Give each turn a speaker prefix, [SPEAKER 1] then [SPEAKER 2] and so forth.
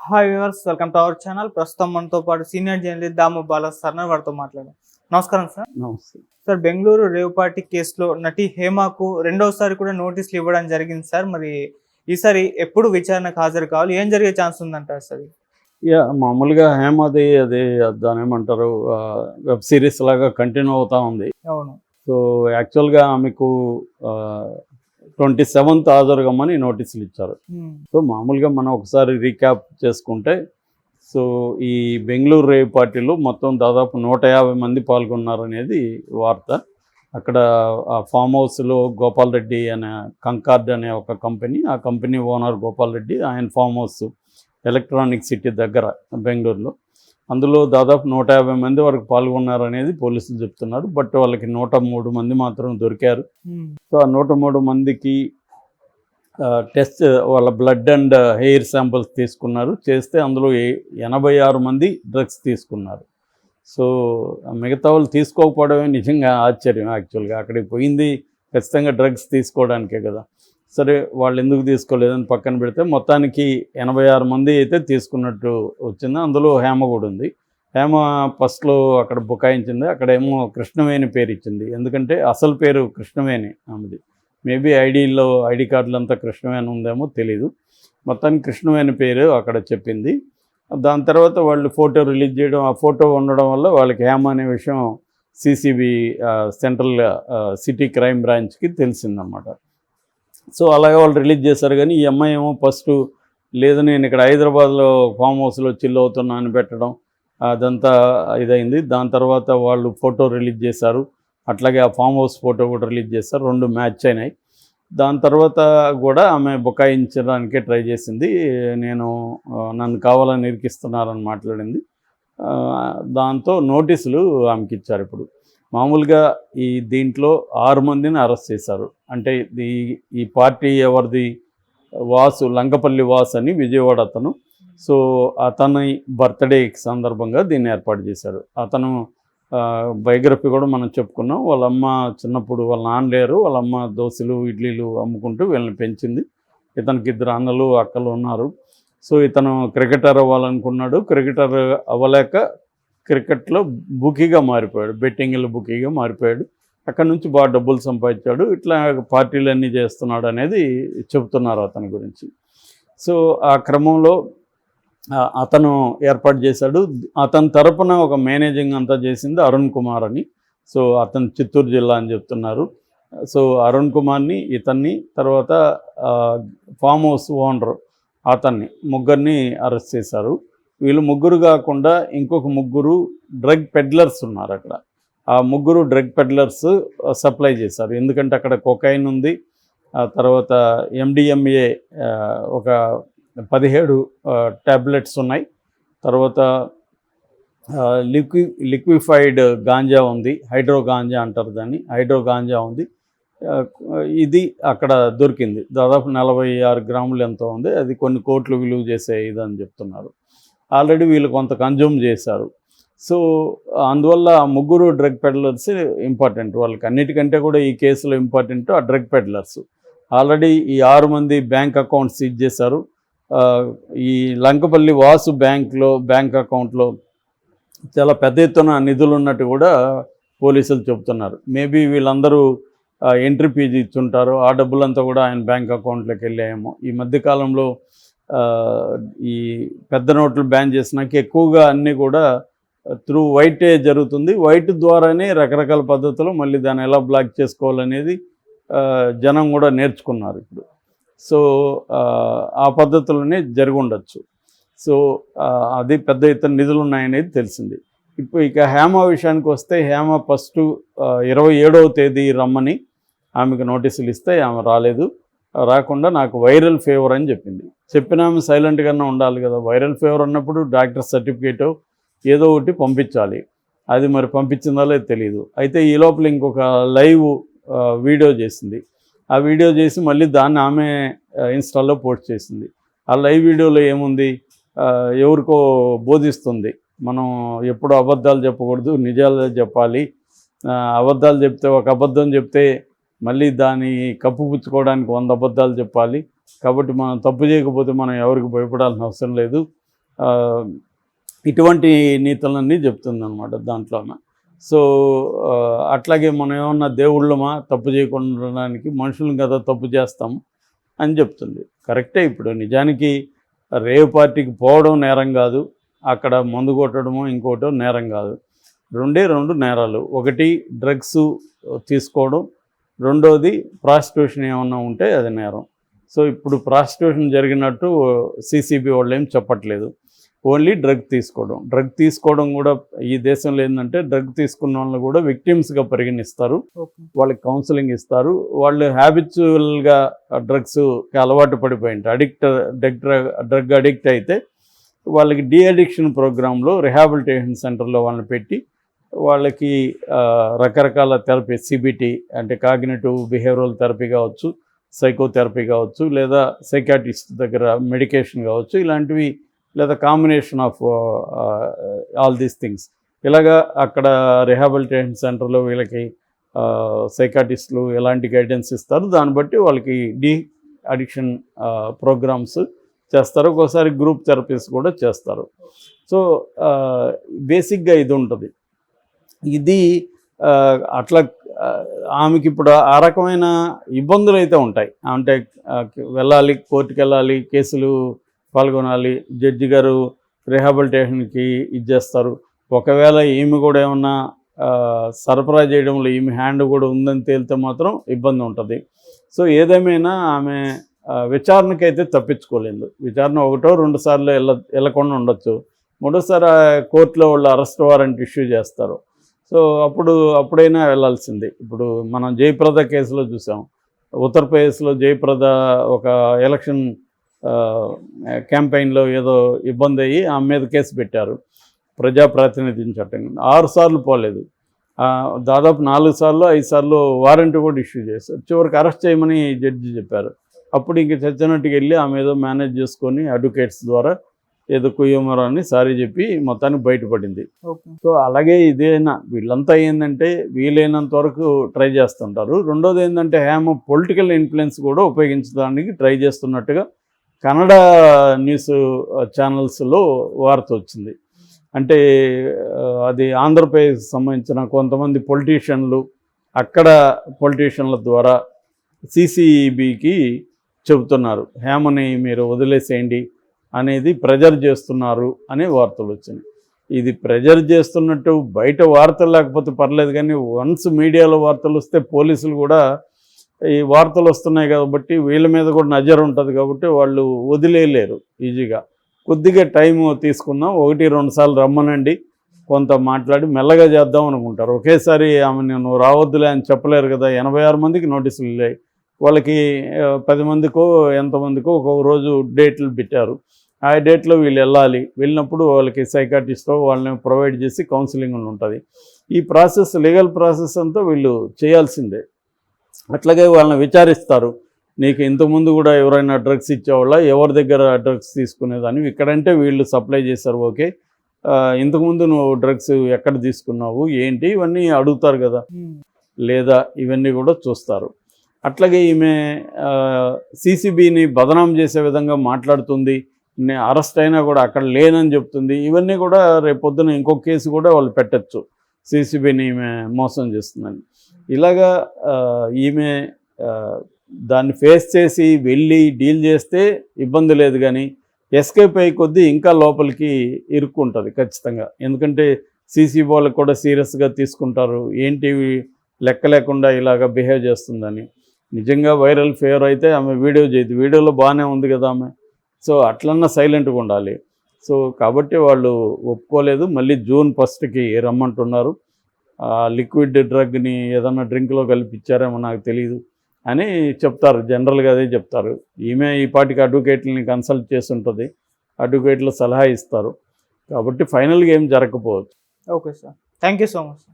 [SPEAKER 1] Hi viewers, welcome to our channel. ప్రస్తుతం మనతో పాటు సీనియర్ జర్నలిస్ట్ దాము బాలా సార్ వారితో మాట్లాడాం. నమస్కారం సార్.
[SPEAKER 2] నమస్తే.
[SPEAKER 1] సార్, బెంగళూరు రేవ్ పార్టీ కేసులో నటి హేమకు రెండోసారి కూడా నోటీసులు ఇవ్వడం జరిగింది సార్. మరి ఈసారి ఎప్పుడు విచారణకు హాజరు కావాలి, ఏం జరిగే ఛాన్స్ ఉందంటారు సార్?
[SPEAKER 2] మామూలుగా హేమది అది దాని ఏమంటారు, వెబ్ సిరీస్ లాగా కంటిన్యూ అవుతా ఉంది.
[SPEAKER 1] అవును.
[SPEAKER 2] సో యాక్చువల్గా ఆమెకు 27th హాజరు కమ్మని నోటీసులు ఇచ్చారు. సో మామూలుగా మనం ఒకసారి రీక్యాప్ చేసుకుంటే, సో ఈ బెంగళూరు రేవ్ పార్టీలో మొత్తం దాదాపు 150 మంది పాల్గొన్నారనేది వార్త. అక్కడ ఆ ఫామ్ హౌస్లో గోపాల్ రెడ్డి అనే కంకార్డ్ అనే ఒక కంపెనీ, ఆ కంపెనీ ఓనర్ గోపాల్ రెడ్డి, ఆయన ఫామ్ హౌస్ ఎలక్ట్రానిక్ సిటీ దగ్గర బెంగళూరులో. అందులో దాదాపు 150 మంది వరకు పాల్గొన్నారనేది పోలీసులు చెప్తున్నారు. బట్ వాళ్ళకి 103 మంది మాత్రం దొరికారు. సో ఆ 103 మందికి టెస్ట్, వాళ్ళ బ్లడ్ అండ్ హెయిర్ శాంపిల్స్ తీసుకున్నారు. చేస్తే అందులో 86 మంది డ్రగ్స్ తీసుకున్నారు. సో మిగతా వాళ్ళు తీసుకోకపోవడమే నిజంగా ఆశ్చర్యం. యాక్చువల్గా అక్కడికి పోయింది ఖచ్చితంగా డ్రగ్స్ తీసుకోవడానికే కదా. సరే, వాళ్ళు ఎందుకు తీసుకోలేదని పక్కన పెడితే మొత్తానికి 86 మంది అయితే తీసుకున్నట్టు వచ్చింది. అందులో హేమ కూడా ఉంది. హేమ ఫస్ట్లో అక్కడ బుకాయించింది. అక్కడేమో కృష్ణవేణి పేరు ఇచ్చింది. ఎందుకంటే అసలు పేరు కృష్ణవేణి ఆమెది. మేబీ ఐడి కార్డులంతా కృష్ణవేణి ఉందేమో తెలీదు. మొత్తానికి కృష్ణవేణి పేరు అక్కడ చెప్పింది. దాని తర్వాత వాళ్ళు ఫోటో రిలీజ్ చేయడం, ఆ ఫోటో ఉండడం వల్ల వాళ్ళకి హేమ అనే విషయం సిసిబి సెంట్రల్ సిటీ క్రైమ్ బ్రాంచ్కి తెలిసిందన్నమాట. సో అలాగే వాళ్ళు రిలీజ్ చేశారు. కానీ ఈ అమ్మాయి ఏమో ఫస్ట్ లేదు, నేను ఇక్కడ హైదరాబాద్లో ఫామ్ హౌస్లో చిల్ అవుతున్నా అని పెట్టడం, అదంతా ఇదైంది. దాని తర్వాత వాళ్ళు ఫోటో రిలీజ్ చేశారు. అట్లాగే ఆ ఫామ్ హౌస్ ఫోటో కూడా రిలీజ్ చేశారు. 2 మ్యాచ్ అయినాయి. దాని తర్వాత కూడా ఆమె బుకాయించడానికే ట్రై చేసింది. నన్ను కావాలని ఇరికిస్తున్నారని మాట్లాడింది. దాంతో నోటీసులు ఆమెకి ఇచ్చారు. ఇప్పుడు మామూలుగా దీంట్లో 6 మందిని అరెస్ట్ చేశారు. అంటే ఈ పార్టీ ఎవరిది, వాసు, లంకపల్లి వాసు అని విజయవాడ అతను. సో అతని బర్త్డే సందర్భంగా దీన్ని ఏర్పాటు చేశారు. అతను బయోగ్రఫీ కూడా మనం చెప్పుకున్నాం. వాళ్ళ అమ్మ చిన్నప్పుడు, వాళ్ళ నాన్న లేరు, వాళ్ళ అమ్మ దోశలు ఇడ్లీలు అమ్ముకుంటూ వీళ్ళని పెంచింది. ఇతనికి 2 అన్నలు అక్కలు ఉన్నారు. సో ఇతను క్రికెటర్ అవ్వాలనుకున్నాడు. క్రికెటర్ అవ్వలేక క్రికెట్లో బుకీగా మారిపోయాడు, బెట్టింగ్లో బుకీగా మారిపోయాడు. అక్కడ నుంచి బాగా డబ్బులు సంపాదించాడు. ఇట్లా పార్టీలన్నీ చేస్తున్నాడు అనేది చెబుతున్నారు అతని గురించి. సో ఆ క్రమంలో అతను ఏర్పాటు చేశాడు. అతని తరపున ఒక మేనేజింగ్ అంతా చేసింది అరుణ్ కుమార్ అని. సో అతను చిత్తూరు జిల్లా అని చెప్తున్నారు. సో అరుణ్ కుమార్ని, ఇతన్ని, తర్వాత ఫామ్ హౌస్ ఓనర్ అతన్ని, ముగ్గురిని అరెస్ట్ చేశారు. వీళ్ళు ముగ్గురు కాకుండా ఇంకొక 3 డ్రగ్ పెడ్లర్స్ ఉన్నారు అక్కడ. ఆ 3 డ్రగ్ పెడ్లర్స్ సప్లై చేశారు. ఎందుకంటే అక్కడ కొకైన్ ఉంది, ఆ తర్వాత MDMA ఒక 17 ట్యాబ్లెట్స్ ఉన్నాయి, తర్వాత లిక్విఫైడ్ గాంజా ఉంది, హైడ్రో గాంజా అంటారు దాన్ని, హైడ్రో గాంజా ఉంది. ఇది అక్కడ దొరికింది. దాదాపు 46 గ్రాములు ఎంతో ఉంది. అది కొన్ని కోట్లు విలువ చేసే ఇదని చెప్తున్నారు. ఆల్రెడీ వీళ్ళు కొంత కన్జ్యూమ్ చేశారు. సో అందువల్ల ఆ 3 డ్రగ్ పెడ్లర్స్ ఇంపార్టెంట్. వాళ్ళకి అన్నిటికంటే కూడా ఈ కేసులో ఇంపార్టెంట్ ఆ డ్రగ్ పెడ్లర్స్. ఆల్రెడీ ఈ 6 మంది బ్యాంక్ అకౌంట్స్ సీజ్ చేశారు. ఈ లంకపల్లి వాసు బ్యాంక్ అకౌంట్లో చాలా పెద్ద ఎత్తున నిధులు ఉన్నట్టు కూడా పోలీసులు చెబుతున్నారు. మేబీ వీళ్ళందరూ ఎంట్రీ ఫీజు ఇచ్చుంటారు. ఆ డబ్బులంతా కూడా ఆయన బ్యాంక్ అకౌంట్లోకి వెళ్ళాయేమో. ఈ మధ్యకాలంలో ఈ పెద్ద నోట్లు బ్యాన్ చేసినాక ఎక్కువగా అన్నీ కూడా త్రూ వైటే జరుగుతుంది. వైట్ ద్వారానే రకరకాల పద్ధతులు మళ్ళీ దాన్ని ఎలా బ్లాక్ చేసుకోవాలనేది జనం కూడా నేర్చుకున్నారు ఇప్పుడు. సో ఆ పద్ధతులనే జరిగి ఉండొచ్చు. సో అది పెద్ద ఎత్తున నిధులు ఉన్నాయనేది తెలిసింది. ఇప్పుడు ఇక హేమ విషయానికి వస్తే, హేమ ఫస్ట్ 27వ తేదీ రమ్మని ఆమెకు నోటీసులు ఇస్తే ఆమె రాలేదు. రాకుండా నాకు వైరల్ ఫీవర్ అని చెప్పింది. చెప్పినా ఆమె సైలెంట్గానే ఉండాలి కదా. వైరల్ ఫీవర్ ఉన్నప్పుడు డాక్టర్ సర్టిఫికేటో ఏదో ఒకటి పంపించాలి. అది మరి పంపించిందో లేదో తెలియదు. అయితే ఈ లోపల ఇంకొక లైవ్ వీడియో చేసింది. ఆ వీడియో చేసి మళ్ళీ దాన్ని ఆమె ఇన్స్టాలో పోస్ట్ చేసింది. ఆ లైవ్ వీడియోలో ఏముంది, ఎవరికో బోధిస్తుంది, మనం ఎప్పుడు అబద్ధాలు చెప్పకూడదు, నిజాలు చెప్పాలి. అబద్ధాలు చెప్తే, ఒక అబద్ధం చెప్తే మళ్ళీ దాన్ని కప్పుపుచ్చుకోవడానికి 100 అబద్ధాలు చెప్పాలి. కాబట్టి మనం తప్పు చేయకపోతే మనం ఎవరికి భయపడాల్సిన అవసరం లేదు. ఇటువంటి నీతులన్నీ చెప్తుంది అనమాట దాంట్లో. సో అట్లాగే మనం ఏమన్నా దేవుళ్ళమా తప్పు చేయకుండా ఉండడానికి, మనుషులను కదా తప్పు చేస్తాము అని చెప్తుంది. కరెక్టే. ఇప్పుడు నిజానికి రేవ్ పార్టీకి పోవడం నేరం కాదు, అక్కడ మందు కొట్టడము ఇంకోటో నేరం కాదు. రెండు నేరాలు. ఒకటి డ్రగ్స్ తీసుకోవడం, రెండోది ప్రాస్టిట్యూషన్ ఏమన్నా ఉంటే అది నేరం. సో ఇప్పుడు ప్రాస్టిట్యూషన్ జరిగినట్టు సిసిబి వాళ్ళు ఏం చెప్పట్లేదు, ఓన్లీ డ్రగ్ తీసుకోవడం కూడా ఈ దేశంలో ఏంటంటే డ్రగ్ తీసుకున్న వాళ్ళని కూడా విక్టిమ్స్గా పరిగణిస్తారు, వాళ్ళకి కౌన్సిలింగ్ ఇస్తారు. వాళ్ళు హ్యాబిచువల్గా డ్రగ్స్కి అలవాటు పడిపోయింటారు, డ్రగ్ అడిక్ట్ అయితే వాళ్ళకి డీఅడిక్షన్ ప్రోగ్రాంలో రిహాబిలిటేషన్ సెంటర్లో వాళ్ళని పెట్టి వాళ్ళకి రకరకాల థెరపీ, సిబిటి అంటే కాగ్నిటివ్ బిహేవియరల్ థెరపీ కావచ్చు, సైకోథెరపీ కావచ్చు, లేదా సైకాట్రిస్ట్ దగ్గర మెడికేషన్ కావచ్చు, ఇలాంటివి, లేదా combination of all these things. ఇలాగా అక్కడ రిహాబిలిటేషన్ సెంటర్లో వీళ్ళకి సైకాటిస్టులు ఎలాంటి గైడెన్స్ ఇస్తారు, దాన్ని బట్టి వాళ్ళకి డీ అడిక్షన్ ప్రోగ్రామ్స్ చేస్తారు. ఒక్కోసారి గ్రూప్ థెరపీస్ కూడా చేస్తారు. సో బేసిక్గా ఇది ఉంటుంది. ఇది అట్లా ఆమెకి ఇప్పుడు ఆ రకమైన ఇబ్బందులు అయితే ఉంటాయి. అంటే వెళ్ళాలి, కోర్టుకు వెళ్ళాలి, కేసులు పాల్గొనాలి, జడ్జి గారు రిహాబిలిటేషన్కి ఇచ్చేస్తారు. ఒకవేళ ఈమె కూడా ఏమన్నా సరఫరా చేయడంలో ఈమె హ్యాండ్ కూడా ఉందని తేలితే మాత్రం ఇబ్బంది ఉంటుంది. సో ఏదేమైనా ఆమె విచారణకైతే తప్పించుకోలేదు. విచారణ ఒకటో రెండు సార్లు వెళ్ళకుండా ఉండొచ్చు, మూడోసారి కోర్టులో వాళ్ళు అరెస్ట్ వారెంట్ ఇష్యూ చేస్తారు. సో అప్పుడైనా వెళ్ళాల్సిందే. ఇప్పుడు మనం జయప్రద కేసులో చూసాం, ఉత్తరప్రదేశ్లో జయప్రద ఒక ఎలక్షన్ క్యాంపెయిన్లో ఏదో ఇబ్బంది అయ్యి ఆమె మీద కేసు పెట్టారు, ప్రజాప్రాతినిధ్యం చట్టం. 6 సార్లు పోలేదు, దాదాపు 4 సార్లు 5 సార్లు వారెంట్ కూడా ఇష్యూ చేశారు. చివరికి అరెస్ట్ చేయమని జడ్జి చెప్పారు. అప్పుడు ఇంక చచ్చినట్టుగా వెళ్ళి ఆమె ఏదో మేనేజ్ చేసుకొని అడ్వకేట్స్ ద్వారా ఏదో కుయ్యమరాన్ని సారీ చెప్పి మొత్తానికి బయటపడింది. సో అలాగే ఇదేనా వీళ్ళంతా ఏంటంటే వీలైనంత వరకు ట్రై చేస్తుంటారు. రెండోది ఏంటంటే హేమ పొలిటికల్ ఇన్ఫ్లుయెన్స్ కూడా ఉపయోగించడానికి ట్రై చేస్తున్నట్టుగా కన్నడ న్యూస్ ఛానల్స్లో వార్త వచ్చింది. అంటే అది ఆంధ్రప్రదేశ్కి సంబంధించిన కొంతమంది పొలిటీషియన్లు అక్కడ పొలిటీషియన్ల ద్వారా సిసిబికి చెబుతున్నారు, హేమని మీరు వదిలేసేయండి అనేది ప్రెజర్ చేస్తున్నారు అనే వార్తలు వచ్చినాయి. ఇది ప్రెజర్ చేస్తున్నట్టు బయట వార్తలు లేకపోతే పర్లేదు, కానీ వన్స్ మీడియాలో వార్తలు వస్తే పోలీసులు కూడా ఈ వార్తలు వస్తున్నాయి కాబట్టి వీళ్ళ మీద కూడా నజర్ ఉంటుంది కాబట్టి వాళ్ళు వదిలేయలేరు ఈజీగా. కొద్దిగా టైం తీసుకుందాం, 1-2 సార్లు రమ్మనండి, కొంత మాట్లాడి మెల్లగా చేద్దాం అనుకుంటారు. ఒకేసారి ఆమెను నువ్వు రావద్దులే అని చెప్పలేరు కదా. 86 మందికి నోటీసులు వెళ్ళాయి, వాళ్ళకి 10 మందికో ఎంతమందికో ఒక్కొక్క రోజు డేట్లు పెట్టారు. ఆ డేట్లో వీళ్ళు వెళ్ళాలి. వెళ్ళినప్పుడు వాళ్ళకి సైకాట్రిస్టో వాళ్ళని ప్రొవైడ్ చేసి కౌన్సిలింగ్ ఉంటుంది. ఈ ప్రాసెస్, లీగల్ ప్రాసెస్ అంతా వీళ్ళు చేయాల్సిందే. అట్లాగే వాళ్ళని విచారిస్తారు, నీకు ఇంతకుముందు కూడా ఎవరైనా డ్రగ్స్ ఇచ్చేవాళ్ళ, ఎవరి దగ్గర డ్రగ్స్ తీసుకునేదాన్ని, ఇక్కడంటే వీళ్ళు సప్లై చేశారు, ఓకే, ఇంతకుముందు నువ్వు డ్రగ్స్ ఎక్కడ తీసుకున్నావు ఏంటి ఇవన్నీ అడుగుతారు కదా, లేదా ఇవన్నీ కూడా చూస్తారు. అట్లాగే ఈమె సిసిబిని బదనాం చేసే విధంగా మాట్లాడుతుంది, నేను అరెస్ట్ అయినా కూడా అక్కడ లేనని చెప్తుంది. ఇవన్నీ కూడా రేపొద్దున ఇంకొక కేసు కూడా వాళ్ళు పెట్టచ్చు, సిసిబిని ఈమె మోసం చేస్తుందని. ఇలాగా ఈమె దాన్ని ఫేస్ చేసి వెళ్ళి డీల్ చేస్తే ఇబ్బంది లేదు, కానీ ఎస్కేప్ అయ్యి కొద్దీ ఇంకా లోపలికి ఇరుక్కుంటుంది ఖచ్చితంగా. ఎందుకంటే సిసిబి వాళ్ళకి కూడా సీరియస్గా తీసుకుంటారు, ఏంటి లెక్క లేకుండా ఇలాగ బిహేవ్ చేస్తుందని. నిజంగా వైరల్ ఫేవర్ అయితే ఆమె వీడియో చేయదు, వీడియోలో బాగానే ఉంది కదా ఆమె. సో అట్లన్నా సైలెంట్గా ఉండాలి. సో కాబట్టి వాళ్ళు ఒప్పుకోలేదు. మళ్ళీ June 1కి రమ్మంటున్నారు. లిక్విడ్ డ్రగ్ని ఏదన్నా డ్రింక్లో కలిపిచ్చారేమో నాకు తెలియదు అని చెప్తారు, జనరల్గా అదే చెప్తారు. ఈమె ఈ పాటికి అడ్వకేట్లని కన్సల్ట్ చేసి ఉంటుంది, అడ్వకేట్లు సలహా ఇస్తారు. కాబట్టి ఫైనల్గా ఏం జరగకపోవచ్చు.
[SPEAKER 1] Okay sir, thank you so much.